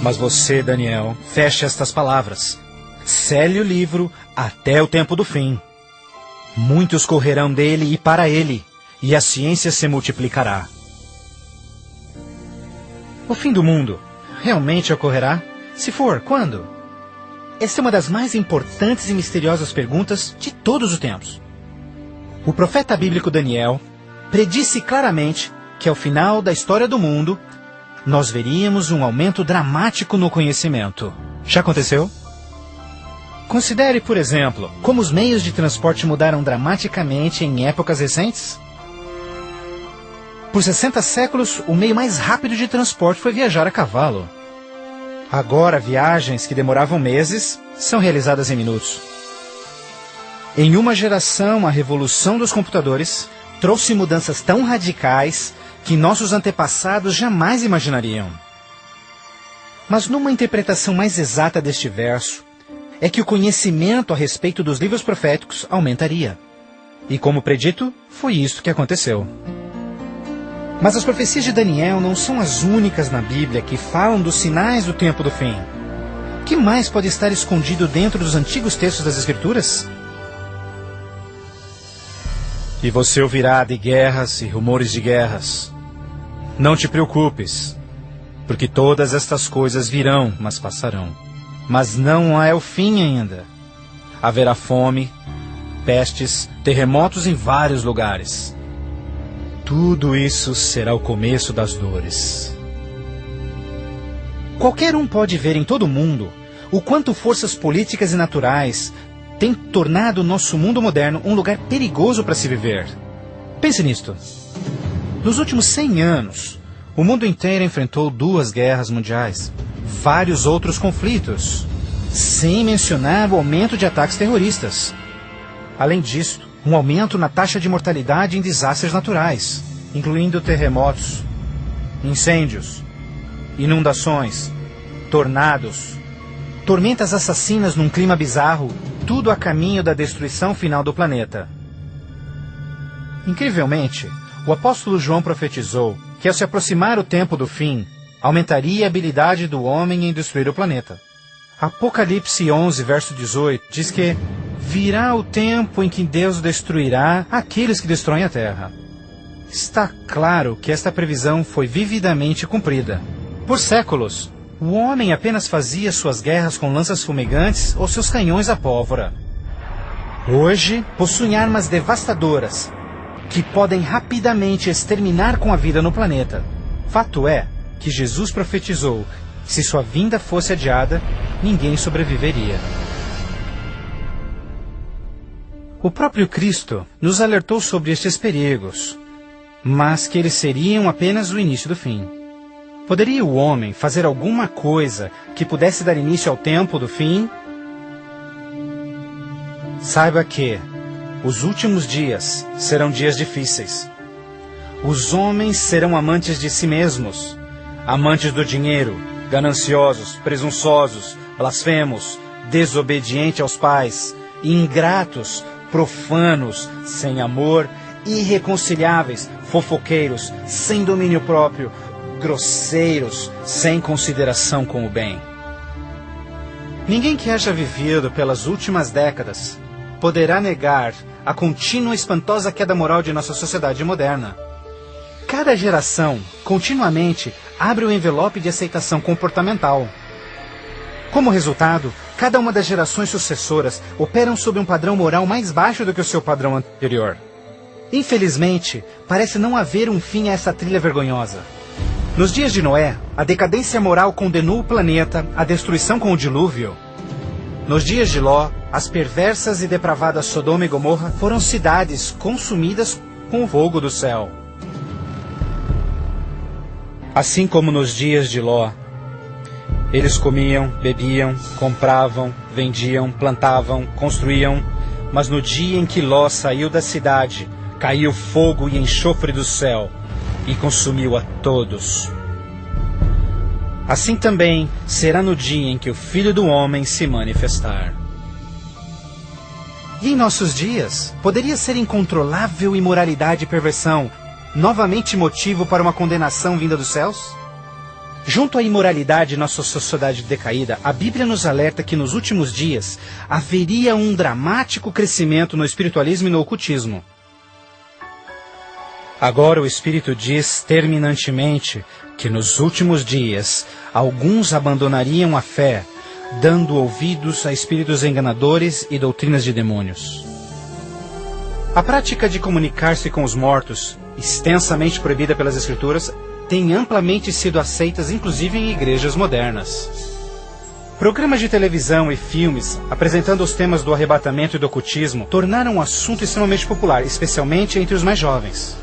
Mas você, Daniel, feche estas palavras. Cele o livro até o tempo do fim. Muitos correrão dele e para ele, e a ciência se multiplicará. O fim do mundo realmente ocorrerá? Se for, quando? Esta é uma das mais importantes e misteriosas perguntas de todos os tempos. O profeta bíblico Daniel predisse claramente que ao final da história do mundo, nós veríamos um aumento dramático no conhecimento. Já aconteceu? Considere, por exemplo, como os meios de transporte mudaram dramaticamente em épocas recentes. Por 60 séculos, o meio mais rápido de transporte foi viajar a cavalo. Agora, viagens que demoravam meses são realizadas em minutos. Em uma geração, a revolução dos computadores trouxe mudanças tão radicais que nossos antepassados jamais imaginariam. Mas numa interpretação mais exata deste verso, é que o conhecimento a respeito dos livros proféticos aumentaria. E como predito, foi isso que aconteceu. Mas as profecias de Daniel não são as únicas na Bíblia que falam dos sinais do tempo do fim. O que mais pode estar escondido dentro dos antigos textos das Escrituras? E você ouvirá de guerras e rumores de guerras. Não te preocupes, porque todas estas coisas virão, mas passarão. Mas não é o fim ainda. Haverá fome, pestes, terremotos em vários lugares. Tudo isso será o começo das dores. Qualquer um pode ver em todo o mundo o quanto forças políticas e naturais têm tornado o nosso mundo moderno um lugar perigoso para se viver. Pense nisto. Nos últimos 100 anos, o mundo inteiro enfrentou 2 guerras mundiais, vários outros conflitos, sem mencionar o aumento de ataques terroristas. Além disso, um aumento na taxa de mortalidade em desastres naturais, incluindo terremotos, incêndios, inundações, tornados, tormentas assassinas num clima bizarro, tudo a caminho da destruição final do planeta. Incrivelmente, o apóstolo João profetizou que ao se aproximar o tempo do fim, aumentaria a habilidade do homem em destruir o planeta. Apocalipse 11, verso 18, diz que virá o tempo em que Deus destruirá aqueles que destroem a terra. Está claro que esta previsão foi vividamente cumprida. Por séculos, o homem apenas fazia suas guerras com lanças fumegantes ou seus canhões a pólvora. Hoje, possuem armas devastadoras que podem rapidamente exterminar com a vida no planeta. Fato é que Jesus profetizou que se sua vinda fosse adiada, ninguém sobreviveria. O próprio Cristo nos alertou sobre estes perigos, mas que eles seriam apenas o início do fim. Poderia o homem fazer alguma coisa que pudesse dar início ao tempo do fim? Saiba que os últimos dias serão dias difíceis. Os homens serão amantes de si mesmos, amantes do dinheiro, gananciosos, presunçosos, blasfemos, desobedientes aos pais, ingratos, profanos, sem amor, irreconciliáveis, fofoqueiros, sem domínio próprio, grosseiros, sem consideração com o bem. Ninguém que haja vivido pelas últimas décadas poderá negar a contínua e espantosa queda moral de nossa sociedade moderna. Cada geração, continuamente, abre o envelope de aceitação comportamental. Como resultado, cada uma das gerações sucessoras operam sob um padrão moral mais baixo do que o seu padrão anterior. Infelizmente, parece não haver um fim a essa trilha vergonhosa. Nos dias de Noé, a decadência moral condenou o planeta à destruição com o dilúvio. Nos dias de Ló, as perversas e depravadas Sodoma e Gomorra foram cidades consumidas com o fogo do céu. Assim como nos dias de Ló, eles comiam, bebiam, compravam, vendiam, plantavam, construíam, mas no dia em que Ló saiu da cidade, caiu fogo e enxofre do céu e consumiu a todos. Assim também será no dia em que o Filho do Homem se manifestar. E em nossos dias, poderia ser incontrolável imoralidade e perversão novamente motivo para uma condenação vinda dos céus? Junto à imoralidade em nossa sociedade decaída, a Bíblia nos alerta que nos últimos dias haveria um dramático crescimento no espiritualismo e no ocultismo. Agora o Espírito diz terminantemente que nos últimos dias alguns abandonariam a fé, dando ouvidos a espíritos enganadores e doutrinas de demônios. A prática de comunicar-se com os mortos, extensamente proibida pelas Escrituras, tem amplamente sido aceitas inclusive em igrejas modernas. Programas de televisão e filmes apresentando os temas do arrebatamento e do ocultismo tornaram um assunto extremamente popular, especialmente entre os mais jovens.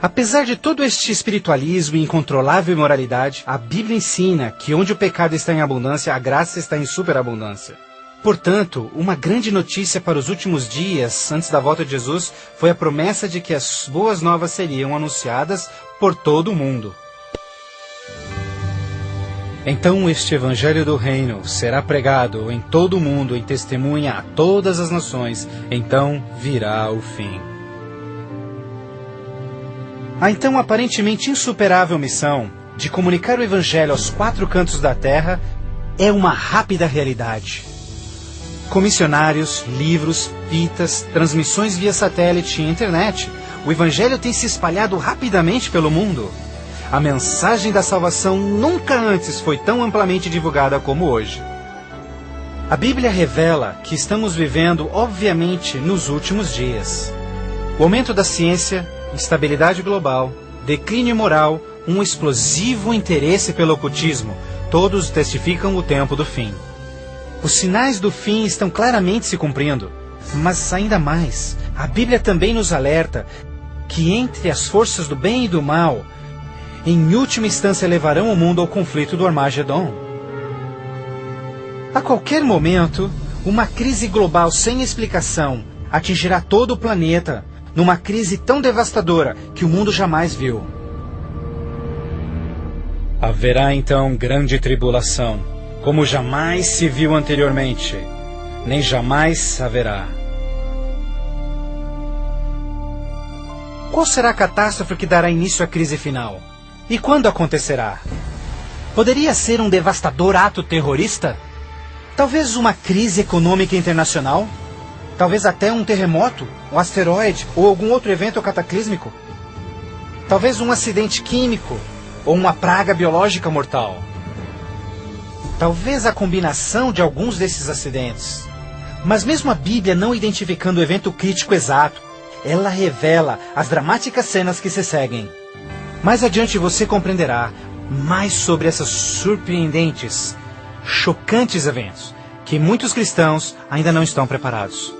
Apesar de todo este espiritualismo e incontrolável imoralidade, a Bíblia ensina que onde o pecado está em abundância, a graça está em superabundância. Portanto, uma grande notícia para os últimos dias, antes da volta de Jesus, foi a promessa de que as boas novas seriam anunciadas por todo o mundo. Então este Evangelho do Reino será pregado em todo o mundo em testemunha a todas as nações, então virá o fim. A então aparentemente insuperável missão de comunicar o Evangelho aos 4 cantos da terra é uma rápida realidade. Com missionários, livros, fitas, transmissões via satélite e internet, o Evangelho tem se espalhado rapidamente pelo mundo. A mensagem da salvação nunca antes foi tão amplamente divulgada como hoje. A Bíblia revela que estamos vivendo, obviamente, nos últimos dias. O aumento da ciência, instabilidade global, declínio moral, um explosivo interesse pelo ocultismo, todos testificam o tempo do fim. Os sinais do fim estão claramente se cumprindo, mas ainda mais, a Bíblia também nos alerta que entre as forças do bem e do mal, em última instância levarão o mundo ao conflito do Armagedon. A qualquer momento, uma crise global sem explicação atingirá todo o planeta, numa crise tão devastadora que o mundo jamais viu. Haverá então grande tribulação, como jamais se viu anteriormente, nem jamais haverá. Qual será a catástrofe que dará início à crise final? E quando acontecerá? Poderia ser um devastador ato terrorista? Talvez uma crise econômica internacional? Talvez até um terremoto, um asteroide ou algum outro evento cataclísmico? Talvez um acidente químico ou uma praga biológica mortal? Talvez a combinação de alguns desses acidentes. Mas mesmo a Bíblia não identificando o evento crítico exato, ela revela as dramáticas cenas que se seguem. Mais adiante você compreenderá mais sobre esses surpreendentes, chocantes eventos que muitos cristãos ainda não estão preparados.